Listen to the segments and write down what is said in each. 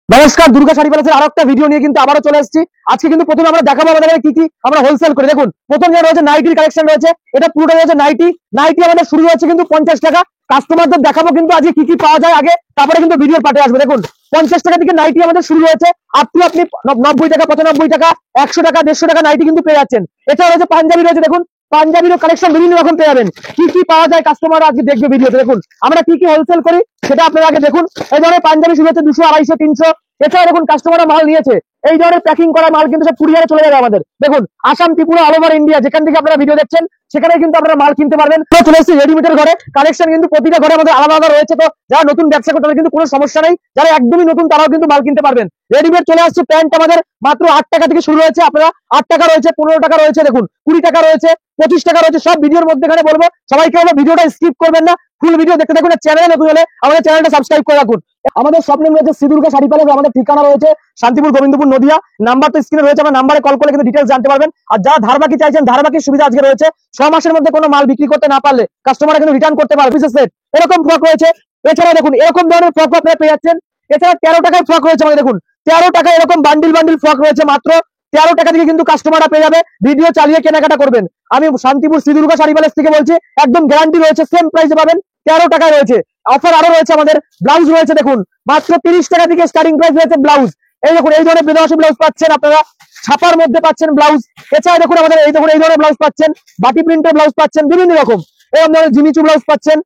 নমস্কার, দুর্গা শাড়ি প্যালেসের আরেকটা ভিডিও নিয়ে কিন্তু আবারও চলে এসেছি। আজকে কিন্তু প্রথমে আমরা দেখাবো আমাদের কি কি আমরা হোলসেল করি। দেখুন, প্রথম যে রয়েছে নাইটির কালেকশন রয়েছে, এটা পুরোটা রয়েছে নাইটি। নাইটি আমাদের শুরু হচ্ছে কিন্তু 50 টাকা। কাস্টমারদের দেখাবো কিন্তু আজকে কি কি পাওয়া যায় আগে, তারপরে কিন্তু ভিডিওর পার্টে আসবে। দেখুন, 50 টাকা থেকে নাইটি আমাদের শুরু হয়েছে, আপনি 90 টাকা, 95 টাকা, 100 টাকা, 150 টাকা নাইটি কিন্তু পেয়ে যাচ্ছেন। এছাড়া রয়েছে পাঞ্জাবি রয়েছে। দেখুন, পাঞ্জাবিরও কালেকশন বিভিন্ন রকম পেয়ে যাবেন। কি কি পাওয়া যায় কাস্টমার আজকে দেখবে ভিডিওতে। দেখুন আমরা কি কি হোলসেল করি সেটা আপনারা আগে দেখুন। এই ধরনের পাঞ্জাবি শুরু হচ্ছে 200, 250, 300। এছাড়া দেখুন কাস্টমাররা মাল নিয়েছে, এই ধরনের প্যাকিং করা মাল কিন্তু সব কুরিয়ারে চলে যাবে আমাদের। দেখুন, Assam, Tripura, all over India যেখান থেকে আপনারা ভিডিও দেখছেন সেখানে কিন্তু আপনারা মাল কিনতে পারবেন। তো চলে এসেছি রেডিমেডের ঘরে। কালেকশন কিন্তু প্রতিটা ঘরে আমাদের আলাদা আলাদা রয়েছে। তো যারা নতুন ব্যবসা করতে তাদের কিন্তু কোনো সমস্যা নেই, যারা একদমই নতুন তারাও কিন্তু মাল কিনতে পারবেন। রেডিমেড চলে আসছে। প্যান্ট আমাদের মাত্র 8 টাকা থেকে শুরু হয়েছে। আপনারা 8 টাকা রয়েছে, 15 টাকা রয়েছে, দেখুন 20 টাকা রয়েছে, 25 টাকা রয়েছে। সব ভিডিওর মধ্যে এখানে বলবো, সবাইকে বলবো ভিডিওটা স্কিপ করবেন না, ফুল ভিডিও দেখতে থাকুন। চ্যানেলে নতুন হলে আমাদের চ্যানেলটা সাবস্ক্রাইব করে রাখুন। আমাদের শপ নেম রয়েছে শ্রী দুর্গা শাড়ি প্যালেস। আমাদের ঠিকানা রয়েছে শান্তিপুর, গোবিন্দপুর, নদিয়া। নাম্বার তো স্ক্রিনে রয়েছে, আমার নাম্বারে কল করে কিন্তু ডিটেলস জানতে পারবেন। আর যারা ধারবাকি চাইছেন, ধারবাকির সুবিধা আজকে রয়েছে। 6 মাসের মধ্যে কোনো মাল বিক্রি করতে না পারলে কাস্টমার কিন্তু রিটার্ন করতে পারবে। বিশেষ সেট এরকম ফ্রক রয়েছে। এছাড়া দেখুন এরকম ধরনের ফ্রক আপনারা পেয়ে যাচ্ছেন। এছাড়া 13 টাকায় ফ্রক রয়েছে আমাদের। দেখুন 13 টাকায় এরকম বান্ডিল বান্ডিল ফ্রক রয়েছে। মাত্র 13 টাকা থেকে কিন্তু কাস্টমাররা পেয়ে যাবে। ভিডিও চালিয়ে কেনাকাটা করবেন। আমি শান্তিপুর শ্রী দুর্গা শাড়ি প্যালেস থেকে বলছি, একদম গ্যারান্টি রয়েছে, সেম প্রাইসে পাবেন। 13 টাকায় রয়েছে। অফার আরো রয়েছে আমাদের। ব্লাউজ রয়েছে, দেখুন মাত্র 30 টাকা থেকে স্টার্টিং প্রাইস রয়েছে ব্লাউজ। এই দেখুন এই ধরনের বেনারসি ব্লাউজ পাচ্ছেন আপনারা, ছাপার মধ্যে পাচ্ছেন ব্লাউজ। এছাড়া দেখুন আমাদের এই দেখুন এই ধরনের ব্লাউজ পাচ্ছেন, বাটি প্রিন্টের ব্লাউজ পাচ্ছেন বিভিন্ন রকম। এরকম ধরনের জিমিচু ব্লাউজ পাচ্ছেন,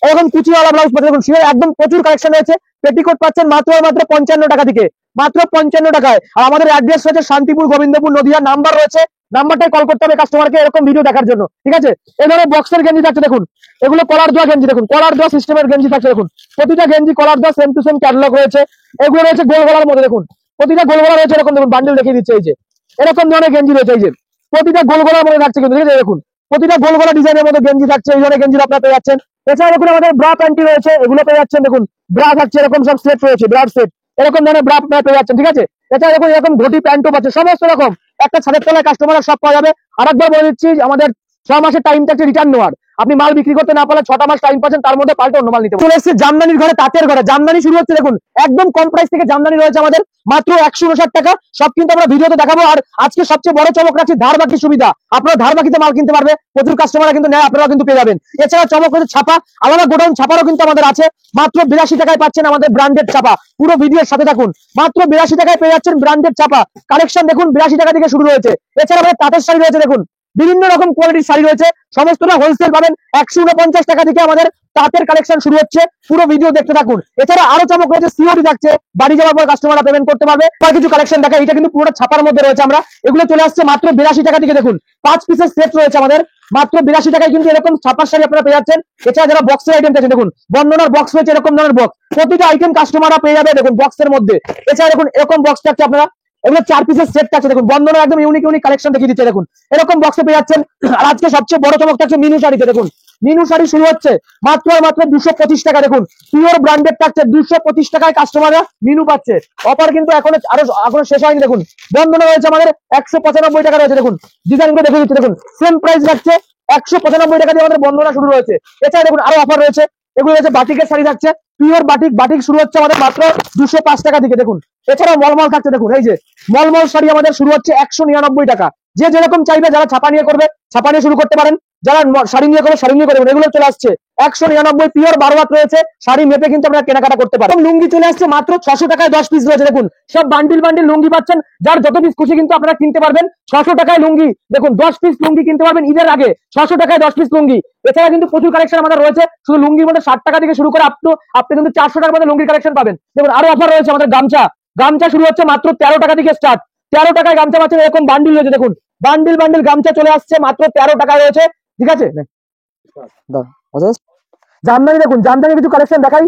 এরকম কুচিওয়ালা ব্লাউজ পাচ্ছেন। দেখুন শিওর একদম প্রচুর কালেকশন রয়েছে। পেটিকোট পাচ্ছেন মাত্র 55 টাকা থেকে, মাত্র 55 টাকায়। আর আমাদের অ্যাড্রেস রয়েছে শান্তিপুর, গোবিন্দপুর, নদিয়া। নাম্বার রয়েছে, নাম্বারটাই কল করতে হবে কাস্টমারকে এরকম ভিডিও দেখার জন্য, ঠিক আছে। এই ধরনের বক্সের গেঞ্জি থাকছে। দেখুন এগুলো কলার দেওয়া গেঞ্জি। দেখুন কলার দেওয়া সিস্টেমের গেঞ্জি থাকছে। দেখুন প্রতিটা গেঞ্জি কলার দেওয়া, সেম টু সেম ক্যাটালগ রয়েছে। এগুলো রয়েছে গোল গলার মধ্যে। দেখুন প্রতিটা গোল গলা রয়েছে। এরকম দেখুন বান্ডিল দেখিয়ে দিচ্ছে, এই যে এরকম ধরনের গেঞ্জি রয়েছে। এই যে প্রতিটা গোল গলার মধ্যে থাকছে কিন্তু, ঠিক আছে। দেখুন প্রতিটা গোল গলা ডিজাইনের মধ্যে গেঞ্জি থাকছে। এই ধরনের গেঞ্জি আপনারা পেয়ে যাচ্ছেন। এছাড়া দেখুন আমাদের ব্রা প্যান্টি রয়েছে, এগুলো পেয়ে যাচ্ছেন। দেখুন ব্রা থাকছে, এরকম সব সেট রয়েছে, ব্রার সেট। এরকম ধরনের ব্রা আপনারা পেয়ে যাচ্ছেন, ঠিক আছে। এছাড়া দেখুন এরকম ঘটি প্যান্টও পাচ্ছে, সমস্ত রকম একটা ছাদের তলায় কাস্টমাররা সব পাওয়া যাবে। আরেকবার বলে দিচ্ছি, আমাদের 6 মাসের টাইম থাকছে রিটার্ন নেওয়ার। আপনি মাল বিক্রি করতে না পারলে 6টা মাস টাইম পাচ্ছেন, তার মধ্যে পাল্টে অন্য মাল নিতে। চলে এসেছে জামদানির ঘরে, তাঁতের ঘরে। জামদানি শুরু হচ্ছে। দেখুন একদম কম প্রাইস থেকে জামদানি রয়েছে আমাদের, মাত্র 159 টাকা। সব কিন্তু আমরা ভিডিওতে দেখাবো। আর আজকে সবচেয়ে বড় চমক রাখছি ধার বাকি সুবিধা। আপনারা ধার বাকিতে মাল কিনতে পারবে, প্রচুর কাস্টমাররা কিন্তু নেয়, আপনারা কিন্তু পেয়ে যাবেন। এছাড়া চমক হচ্ছে ছাপা, আলাদা গোডাউন ছাপারও কিন্তু আমাদের আছে। মাত্র 82 টাকায় পাচ্ছেন আমাদের ব্র্যান্ডেড ছাপা। পুরো ভিডিওর সাথে থাকুন। মাত্র 82 টাকায় পেয়ে যাচ্ছেন ব্র্যান্ডেড ছাপা। কালেকশন দেখুন 82 টাকা থেকে শুরু হয়েছে। এছাড়া আমাদের তাঁতের শাড়ি রয়েছে। দেখুন বিভিন্ন রকম কোয়ালিটির শাড়ি রয়েছে, সমস্তটা হোলসেল পাবেন। 149 টাকা থেকে আমাদের তাঁতের কালেকশন শুরু হচ্ছে। পুরো ভিডিও দেখতে থাকুন। এছাড়া আরো চমক রয়েছে, সিওডি থাকছে, বাড়ি যাওয়ার পর কাস্টমাররা পেমেন্ট করতে পারবে। আর কিছু কালেকশন দেখা, এটা কিন্তু পুরোটা ছাপার মধ্যে রয়েছে। আমরা এগুলো চলে আসছে মাত্র 82 টাকা থেকে। দেখুন 5 পিসের সেট রয়েছে আমাদের, মাত্র 82 টাকায় কিন্তু এরকম ছাপার শাড়ি আপনারা পেয়ে যাচ্ছেন। এছাড়া যারা বক্সের আইটেম আছে, দেখুন বর্ণনার বক্স রয়েছে, এরকম ধরনের বক্স প্রতিটা আইটেম কাস্টমাররা পেয়ে যাবে। দেখুন বক্সের মধ্যে। এছাড়া দেখুন এরকম বক্স থাকছে আপনারা, এগুলো 4 পিসের সেট আছে। দেখুন বর্ণনা একদম ইউনিক ইউনিক কালেকশন দেখিয়ে দিচ্ছে। দেখুন এরকম বক্সে পেয়ে যাচ্ছেন। আর আজকে সবচেয়ে বড় চমক থাকছে মিনু শাড়িতে। দেখুন মিনু শাড়ি শুরু হচ্ছে মাত্র আর মাত্র 225 টাকা। দেখুন পিওর ব্র্যান্ডেড থাকছে, 225 টাকায় কাস্টমাররা মিনু পাচ্ছে। অফার কিন্তু এখনো শেষ হয়নি। দেখুন বন্ধনা রয়েছে আমাদের 195 টাকা রয়েছে। দেখুন ডিজাইনগুলো দেখে দিচ্ছে। দেখুন সেম প্রাইস রাখছে, 195 টাকা দিয়ে আমাদের বন্ধনা শুরু রয়েছে। এছাড়া দেখুন আরো অফার রয়েছে। এগুলো রয়েছে বাটিকের শাড়ি থাকছে, পিওর বাটিক। বাটিক শুরু হচ্ছে আমাদের মাত্র 205 টাকা থেকে। দেখুন এছাড়া মলমল থাকছে। দেখুন এই যে মলমল শাড়ি আমাদের শুরু হচ্ছে 199 টাকা। যে যেরকম চাইবে, যারা ছাপা নিয়ে করবে ছাপা নিয়ে শুরু করতে পারেন, যারা শাড়ি নিয়ে করবে শাড়ি নিয়ে করবেন। এগুলো চলে আসছে 199 পিওর 12 হাত রয়েছে। শাড়ি মেপে কিন্তু আপনারা কেনাকাটা করতে পারেন। লুঙ্গি চলে আসছে মাত্র 600 টাকায় 10 পিস রয়েছে। দেখুন সব বান্ডিল বান্ডিল লুঙ্গি পাচ্ছেন, যার যত পিস খুশি কিন্তু আপনারা কিনতে পারবেন। 600 টাকায় লুঙ্গি। দেখুন 10 পিস লুঙ্গি কিনতে পারবেন ঈদের আগে, 600 টাকায় 10 পিস লুঙ্গি। এছাড়া কিন্তু প্রচুর কালেকশন আমাদের রয়েছে। শুধু লুঙ্গির মধ্যে 60 টাকা থেকে শুরু করে আপনি কিন্তু 400 টাকার মধ্যে লুঙ্গির কালেকশন পাবেন। দেখুন আরো অফার রয়েছে আমাদের গামছা। গামছা শুরু হচ্ছে মাত্র 13 টাকা থেকে স্টার্ট। 13 টাকায় গামছা পাচ্ছেন। এরকম বান্ডিল রয়েছে। দেখুন বান্ডিল বান্ডিল গামছা চলে আসছে, মাত্র 13 টাকায় রয়েছে, ঠিক আছে। জামদানি দেখুন, জামদানি কিছু কালেকশন দেখাই।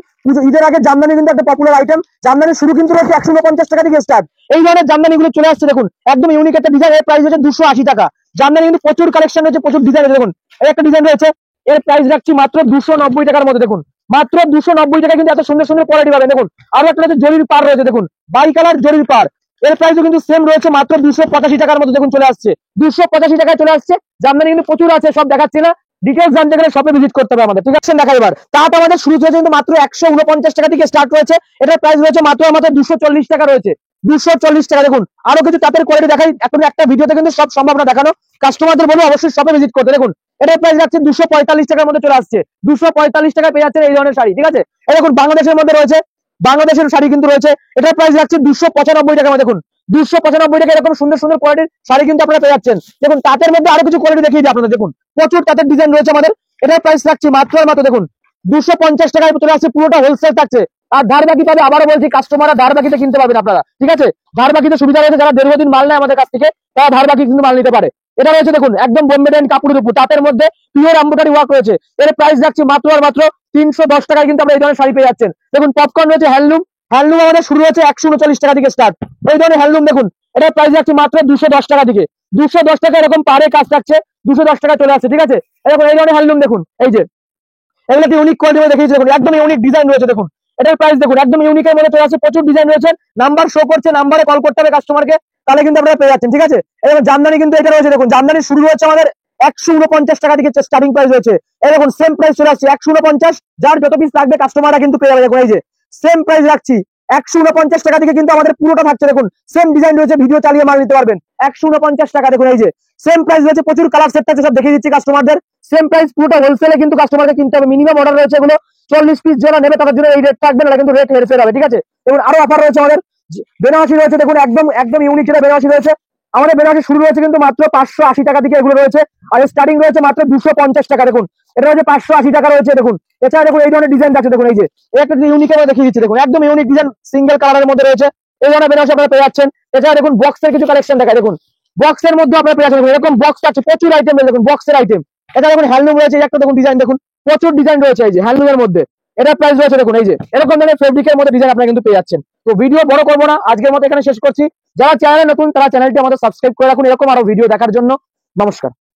ঈদের আগে জামদানি কিন্তু একটা পপুলার আইটেম। জামদানি শুরু কিন্তু রয়েছে 149 টাকা থেকে স্টার্ট। এই ধরনের জামদানি গুলো চলে আসছে। দেখুন একদম ইউনিক একটা ডিজাইন, এর প্রাইস হচ্ছে 280 টাকা। জামদানি কিন্তু প্রচুর কালেকশন রয়েছে, প্রচুর ডিজাইন। দেখুন এই একটা ডিজাইন রয়েছে, এর প্রাইস রাখছি মাত্র 290 টাকার মধ্যে। দেখুন মাত্র 290 টাকা কিন্তু এত সুন্দর সুন্দর কোয়ালিটি পাবেন। দেখুন আরো একটা রয়েছে জরির পার রয়েছে। দেখুন বাই কালার জরির পার, এর প্রাইসও কিন্তু সেম রয়েছে, মাত্র 285 টাকার মধ্যে। দেখুন চলে আসছে 285 টাকায় চলে আসছে। জামদানি কিন্তু প্রচুর আছে, সব দেখাচ্ছি না। ডিটেলস জানতে গেলে শপে ভিজিট করতে হবে আমাদের, ঠিক আছে? দেখা এবার তাঁত আমাদের শুরু হয়েছে কিন্তু মাত্র 149 টাকা থেকে স্টার্ট রয়েছে, এটার প্রাইস রয়েছে মাত্র আমাদের 240 টাকা রয়েছে, 240 টাকা। দেখুন আরো কিছু তাঁতের কোয়ালিটি দেখাই, এখন একটা ভিডিওতে কিন্তু সব সম্ভব না দেখানো, কাস্টমারদের বলবো অবশ্যই শপে ভিজিট করতে। দেখুন এটার প্রাইস যাচ্ছে 245 টাকার মধ্যে চলে আসছে, 245 টাকায় পেয়ে যাচ্ছেন এই ধরনের শাড়ি, ঠিক আছে? এই দেখুন বাংলাদেশের মধ্যে রয়েছে, বাংলাদেশের শাড়ি কিন্তু রয়েছে, এটার প্রাইস যাচ্ছে 295 টাকা। দেখুন 295 টাকা এরকম সুন্দর সুন্দর কোয়ালিটির শাড়ি কিন্তু আপনারা পেয়ে যাচ্ছেন। দেখুন তাঁতের মধ্যে আরো কিছু কোয়ালিটি দেখিয়ে দিই আপনাদের, দেখুন প্রচুর তাঁতের ডিজাইন রয়েছে আমাদের, এটার প্রাইস রাখছি মাত্র আর মাত্র দেখুন 250 টাকায় চলে আসছে, পুরোটা হোলসেল থাকছে। আর ধার বাকি পাবে, আবারও বলছি কাস্টমাররা ধার বাকিতে কিনতে পারবেন আপনারা, ঠিক আছে? ধার বাকিতে সুবিধা রয়েছে, যারা দীর্ঘদিন মাল নেয় আমাদের কাছ থেকে তারা ধার বাকি কিন্তু মাল নিতে পারে। এটা রয়েছে দেখুন একদম বোম্বে ডাইন কাপড়ের উপর তাঁতের মধ্যে পিওর এমব্রয়ডারি ওয়ার্ক রয়েছে, এর প্রাইস রাখছি মাত্র আর মাত্র 310 টাকায় কিন্তু আপনারা এই ধরনের শাড়ি পেয়ে যাচ্ছেন। দেখুন পপকর্ন রয়েছে, হ্যান্ডলুম, হ্যান্ডলুম আমাদের শুরু হচ্ছে 139 টাকা থেকে স্টার্ট, এই ধরনের হ্যান্ডলুম দেখুন এটার প্রাইস রাখছি মাত্র 210 টাকা থেকে, 210 টাকা এরকম পারে কাজ থাকছে, 210 টাকা চলে আসছে, ঠিক আছে? এরকম এই ধরনের হ্যান্ডলুম দেখুন, এই যে এগুলো ইউনিক কোয়ালিটি দেখিয়েছি, দেখুন একদম ইউনিক ডিজাইন রয়েছে, দেখুন এটার প্রাইস দেখুন একদম ইউনিকের মধ্যে চলে আসছে, প্রচুর ডিজাইন রয়েছে, নাম্বার শো করছে, নাম্বারে কল করতে হবে কাস্টমারকে, তাহলে কিন্তু আপনারা পেয়ে যাচ্ছেন, ঠিক আছে? এরকম জামদানি কিন্তু এটা রয়েছে, দেখুন জামদানি শুরু হচ্ছে আমাদের 149 টাকা থেকে স্টার্টিং প্রাইস রয়েছে, এরকম সেম প্রাইস চলে আসছে 149, যার যত পিস লাগবে কাস্টমাররা কিন্তু পেয়ে যাবে। দেখুন এই যে সেম প্রাইস রাখছি 149 টাকা থেকে কিন্তু আমাদের পুরোটা থাকছে, দেখুন সেম ডিজাইন রয়েছে, ভিডিও চালিয়ে মাল নিতে পারবেন 149 টাকা। দেখুন এই যে সেম প্রাইস রয়েছে, প্রচুর কালার সেট থাকছে, সব দেখিয়ে দিচ্ছি কাস্টমারদের, সেম প্রাইস পুরোটা হোলসেলে কিন্তু কাস্টমারকে কিনতে হবে, মিনিমাম অর্ডার রয়েছে এগুলো 40 পিস যারা নেবে তাদের জন্য এই রেট থাকবে না, কিন্তু রেট হেরফের হবে, ঠিক আছে? দেখুন আরো অফার রয়েছে আমাদের, বেনারসি রয়েছে, দেখুন একদম একদম ইউনিক যেটা বেনারসি রয়েছে, আমাদের বেনারসি শুরু রয়েছে কিন্তু মাত্র 580 টাকা থেকে এগুলো রয়েছে, আর স্টার্টিং রয়েছে মাত্র 250 টাকা। দেখুন এটা রয়েছে 580 টাকা রয়েছে, দেখুন এছাড়া দেখুন এই ধরনের ডিজাইন আছে, দেখুন এই যে একটা ইউনিক এর দেখিয়ে দিচ্ছি, দেখুন একদম ইউনিক ডিজাইন সিঙ্গেল কালারের মধ্যে রয়েছে, এই ধরনের বেনারসি আপনারা পেয়ে যাচ্ছেন। এছাড়া দেখুন বক্সের কিছু কালেকশন দেখায়, দেখুন বক্সের মধ্যে আপনারা পেয়ে যাচ্ছেন, এরকম বক্স আছে, প্রচুর আইটেম, দেখুন বক্সের আইটেম। এটা দেখুন হ্যান্ডলুম রয়েছে, একটা দেখুন ডিজাইন, দেখুন প্রচুর ডিজাইন রয়েছে এই যে হ্যান্ডলুমের মধ্যে, এটার প্রাইস রয়েছে দেখুন এই যে এরকম ধরনের ফেব্রিকের মধ্যে ডিজাইন আপনারা কিন্তু পেয়ে যাচ্ছেন। তো ভিডিও বড় করবো না, আজকের মতো এখানে শেষ করছি, যারা চ্যানেলে নতুন তারা চ্যানেলটি আমাদের সাবস্ক্রাইব করে রাখুন এরকম আরো ভিডিও দেখার জন্য। নমস্কার।